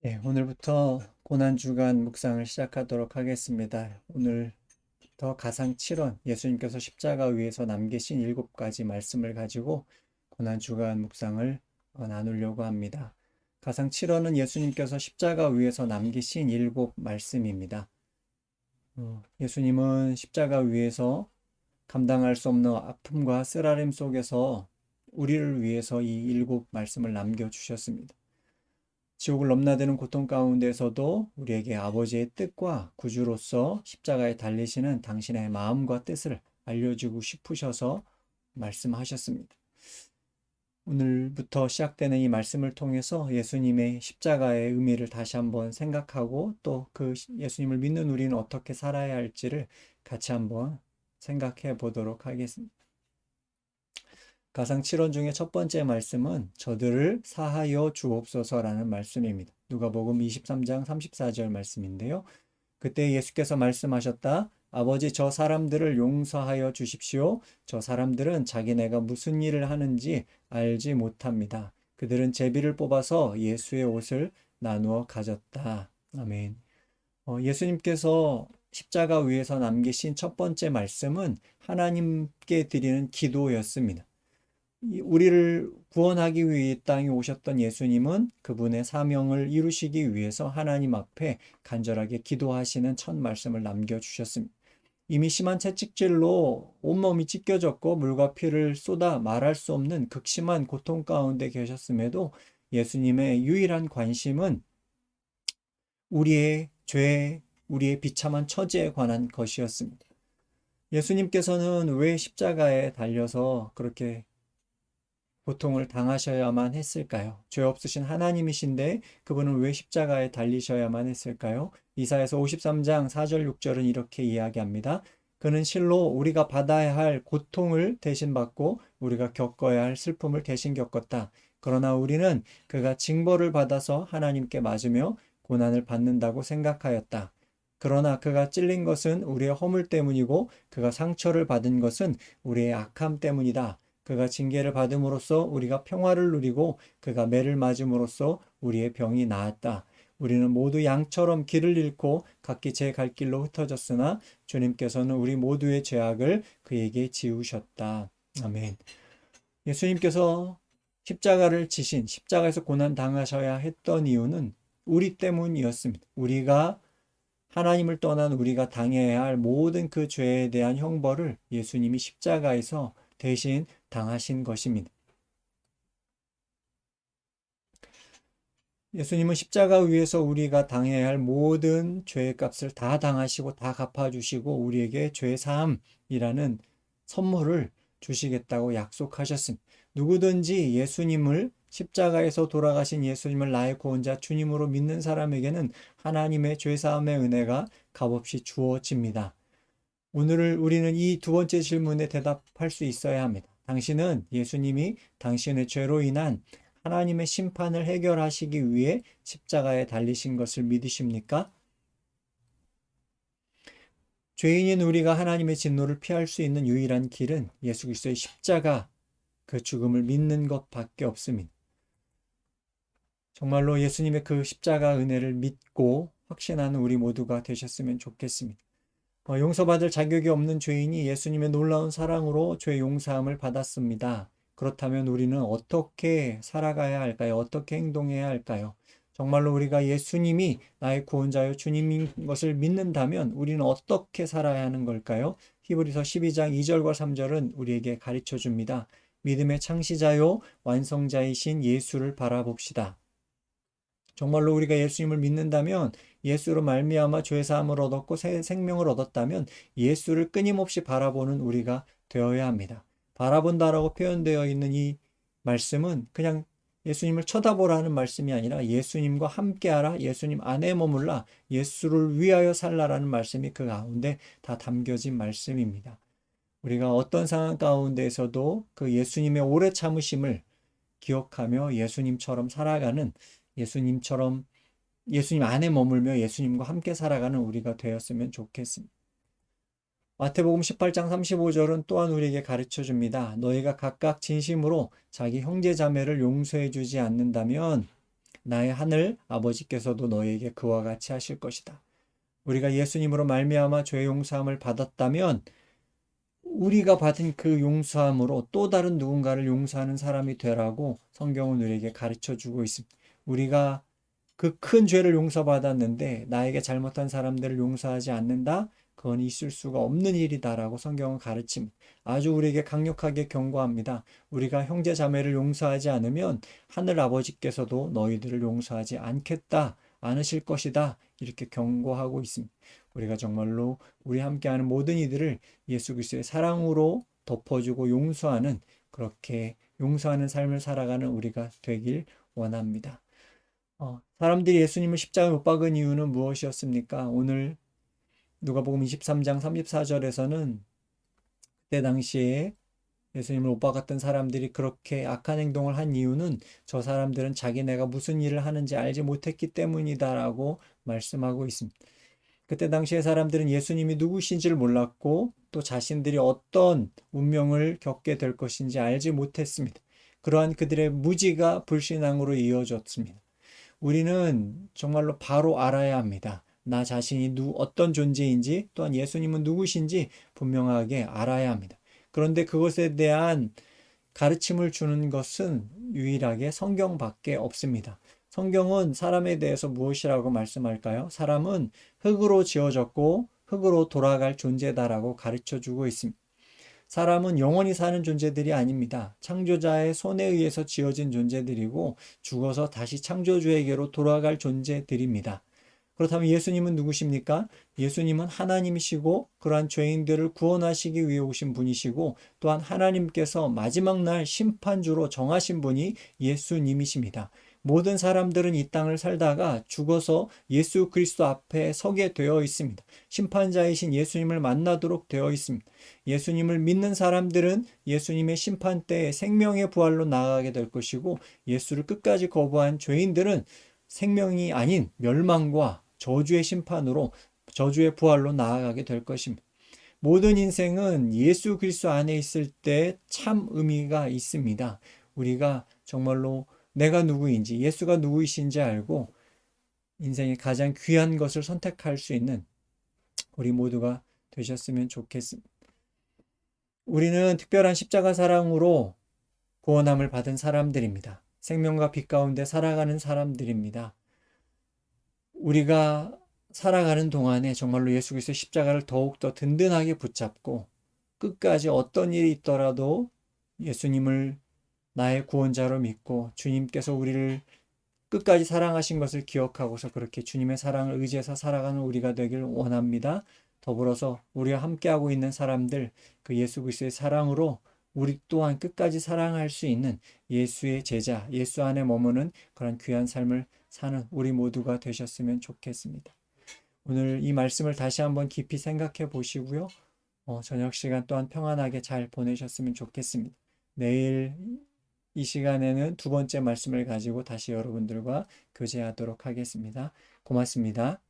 네, 오늘부터 고난주간 묵상을 시작하도록 하겠습니다. 오늘부터 가상 7원, 예수님께서 십자가 위에서 남기신 7가지 말씀을 가지고 고난주간 묵상을 나누려고 합니다. 가상 7원은 예수님께서 십자가 위에서 남기신 7말씀입니다. 예수님은 십자가 위에서 감당할 수 없는 아픔과 쓰라림 속에서 우리를 위해서 이 7말씀을 남겨주셨습니다. 지옥을 넘나드는 고통 가운데서도 우리에게 아버지의 뜻과 구주로서 십자가에 달리시는 당신의 마음과 뜻을 알려주고 싶으셔서 말씀하셨습니다. 오늘부터 시작되는 이 말씀을 통해서 예수님의 십자가의 의미를 다시 한번 생각하고 또 그 예수님을 믿는 우리는 어떻게 살아야 할지를 같이 한번 생각해 보도록 하겠습니다. 가상 7원 중에 첫 번째 말씀은 저들을 사하여 주옵소서라는 말씀입니다. 누가복음 23장 34절 말씀인데요. 그때 예수께서 말씀하셨다. 아버지 저 사람들을 용서하여 주십시오. 저 사람들은 자기네가 무슨 일을 하는지 알지 못합니다. 그들은 제비를 뽑아서 예수의 옷을 나누어 가졌다. 아멘. 예수님께서 십자가 위에서 남기신 첫 번째 말씀은 하나님께 드리는 기도였습니다. 우리를 구원하기 위해 이 땅에 오셨던 예수님은 그분의 사명을 이루시기 위해서 하나님 앞에 간절하게 기도하시는 첫 말씀을 남겨주셨습니다. 이미 심한 채찍질로 온몸이 찢겨졌고 물과 피를 쏟아 말할 수 없는 극심한 고통 가운데 계셨음에도 예수님의 유일한 관심은 우리의 죄, 우리의 비참한 처지에 관한 것이었습니다. 예수님께서는 왜 십자가에 달려서 그렇게 고통을 당하셔야만 했을까요? 죄 없으신 하나님이신데 그분은 왜 십자가에 달리셔야만 했을까요? 이사야서 53장 4절 6절은 이렇게 이야기합니다. 그는 실로 우리가 받아야 할 고통을 대신 받고 우리가 겪어야 할 슬픔을 대신 겪었다. 그러나 우리는 그가 징벌을 받아서 하나님께 맞으며 고난을 받는다고 생각하였다. 그러나 그가 찔린 것은 우리의 허물 때문이고 그가 상처를 받은 것은 우리의 악함 때문이다. 그가 징계를 받음으로써 우리가 평화를 누리고 그가 매를 맞음으로써 우리의 병이 나았다. 우리는 모두 양처럼 길을 잃고 각기 제 갈 길로 흩어졌으나 주님께서는 우리 모두의 죄악을 그에게 지우셨다. 아멘. 예수님께서 십자가를 지신 십자가에서 고난 당하셔야 했던 이유는 우리 때문이었습니다. 우리가 하나님을 떠난 우리가 당해야 할 모든 그 죄에 대한 형벌을 예수님이 십자가에서 대신 당하신 것입니다. 예수님은 십자가 위에서 우리가 당해야 할 모든 죄의 값을 다 당하시고 다 갚아주시고 우리에게 죄 사함이라는 선물을 주시겠다고 약속하셨습니다. 누구든지 예수님을 십자가에서 돌아가신 예수님을 나의 구원자 주님으로 믿는 사람에게는 하나님의 죄 사함의 은혜가 값없이 주어집니다. 오늘 우리는 이 두 번째 질문에 대답할 수 있어야 합니다. 당신은 예수님이 당신의 죄로 인한 하나님의 심판을 해결하시기 위해 십자가에 달리신 것을 믿으십니까? 죄인인 우리가 하나님의 진노를 피할 수 있는 유일한 길은 예수 그리스도의 십자가, 그 죽음을 믿는 것밖에 없습니다. 정말로 예수님의 그 십자가 은혜를 믿고 확신하는 우리 모두가 되셨으면 좋겠습니다. 용서받을 자격이 없는 죄인이 예수님의 놀라운 사랑으로 죄 용서함을 받았습니다. 그렇다면 우리는 어떻게 살아가야 할까요? 어떻게 행동해야 할까요? 정말로 우리가 예수님이 나의 구원자요 주님인 것을 믿는다면 우리는 어떻게 살아야 하는 걸까요? 히브리서 12장 2절과 3절은 우리에게 가르쳐 줍니다. 믿음의 창시자요 완성자이신 예수를 바라봅시다. 정말로 우리가 예수님을 믿는다면 예수로 말미암아 죄 사함을 얻었고 새 생명을 얻었다면 예수를 끊임없이 바라보는 우리가 되어야 합니다. 바라본다라고 표현되어 있는 이 말씀은 그냥 예수님을 쳐다보라는 말씀이 아니라 예수님과 함께하라, 예수님 안에 머물라, 예수를 위하여 살라라는 말씀이 그 가운데 다 담겨진 말씀입니다. 우리가 어떤 상황 가운데에서도 그 예수님의 오래 참으심을 기억하며 예수님처럼 살아가는 예수님처럼 예수님 안에 머물며 예수님과 함께 살아가는 우리가 되었으면 좋겠습니다. 마태복음 18장 35절은 또한 우리에게 가르쳐 줍니다. 너희가 각각 진심으로 자기 형제 자매를 용서해 주지 않는다면 나의 하늘 아버지께서도 너에게 그와 같이 하실 것이다. 우리가 예수님으로 말미암아 죄 용서함을 받았다면 우리가 받은 그 용서함으로 또 다른 누군가를 용서하는 사람이 되라고 성경은 우리에게 가르쳐 주고 있습니다. 우리가 그 큰 죄를 용서받았는데 나에게 잘못한 사람들을 용서하지 않는다? 그건 있을 수가 없는 일이다라고 성경은 가르칩니다. 아주 우리에게 강력하게 경고합니다. 우리가 형제 자매를 용서하지 않으면 하늘 아버지께서도 너희들을 용서하지 않겠다, 않으실 것이다. 이렇게 경고하고 있습니다. 우리가 정말로 우리 함께하는 모든 이들을 예수 그리스도의 사랑으로 덮어주고 용서하는, 그렇게 용서하는 삶을 살아가는 우리가 되길 원합니다. 사람들이 예수님을 십자가에 못 박은 이유는 무엇이었습니까? 오늘 누가복음 23장 34절에서는 그때 당시에 예수님을 못 박았던 사람들이 그렇게 악한 행동을 한 이유는 저 사람들은 자기네가 무슨 일을 하는지 알지 못했기 때문이다라고 말씀하고 있습니다. 그때 당시의 사람들은 예수님이 누구신지를 몰랐고 또 자신들이 어떤 운명을 겪게 될 것인지 알지 못했습니다. 그러한 그들의 무지가 불신앙으로 이어졌습니다. 우리는 정말로 바로 알아야 합니다. 나 자신이 어떤 존재인지, 또한 예수님은 누구신지 분명하게 알아야 합니다. 그런데 그것에 대한 가르침을 주는 것은 유일하게 성경밖에 없습니다. 성경은 사람에 대해서 무엇이라고 말씀할까요? 사람은 흙으로 지어졌고 흙으로 돌아갈 존재다라고 가르쳐 주고 있습니다. 사람은 영원히 사는 존재들이 아닙니다. 창조자의 손에 의해서 지어진 존재들이고 죽어서 다시 창조주에게로 돌아갈 존재들입니다. 그렇다면 예수님은 누구십니까? 예수님은 하나님이시고 그러한 죄인들을 구원하시기 위해 오신 분이시고 또한 하나님께서 마지막 날 심판주로 정하신 분이 예수님이십니다. 모든 사람들은 이 땅을 살다가 죽어서 예수 그리스도 앞에 서게 되어 있습니다. 심판자이신 예수님을 만나도록 되어 있습니다. 예수님을 믿는 사람들은 예수님의 심판 때에 생명의 부활로 나아가게 될 것이고 예수를 끝까지 거부한 죄인들은 생명이 아닌 멸망과 저주의 심판으로, 저주의 부활로 나아가게 될 것입니다. 모든 인생은 예수 그리스도 안에 있을 때 참 의미가 있습니다. 우리가 정말로 내가 누구인지, 예수가 누구이신지 알고 인생의 가장 귀한 것을 선택할 수 있는 우리 모두가 되셨으면 좋겠습니다. 우리는 특별한 십자가 사랑으로 구원함을 받은 사람들입니다. 생명과 빛 가운데 살아가는 사람들입니다. 우리가 살아가는 동안에 정말로 예수 그리스도의 십자가를 더욱더 든든하게 붙잡고 끝까지 어떤 일이 있더라도 예수님을 나의 구원자로 믿고 주님께서 우리를 끝까지 사랑하신 것을 기억하고서 그렇게 주님의 사랑을 의지해서 살아가는 우리가 되길 원합니다. 더불어서 우리와 함께하고 있는 사람들, 그 예수 그리스도의 사랑으로 우리 또한 끝까지 사랑할 수 있는 예수의 제자, 예수 안에 머무는 그런 귀한 삶을 사는 우리 모두가 되셨으면 좋겠습니다. 오늘 이 말씀을 다시 한번 깊이 생각해 보시고요. 저녁 시간 또한 평안하게 잘 보내셨으면 좋겠습니다. 내일 이 시간에는 두 번째 말씀을 가지고 다시 여러분들과 교제하도록 하겠습니다. 고맙습니다.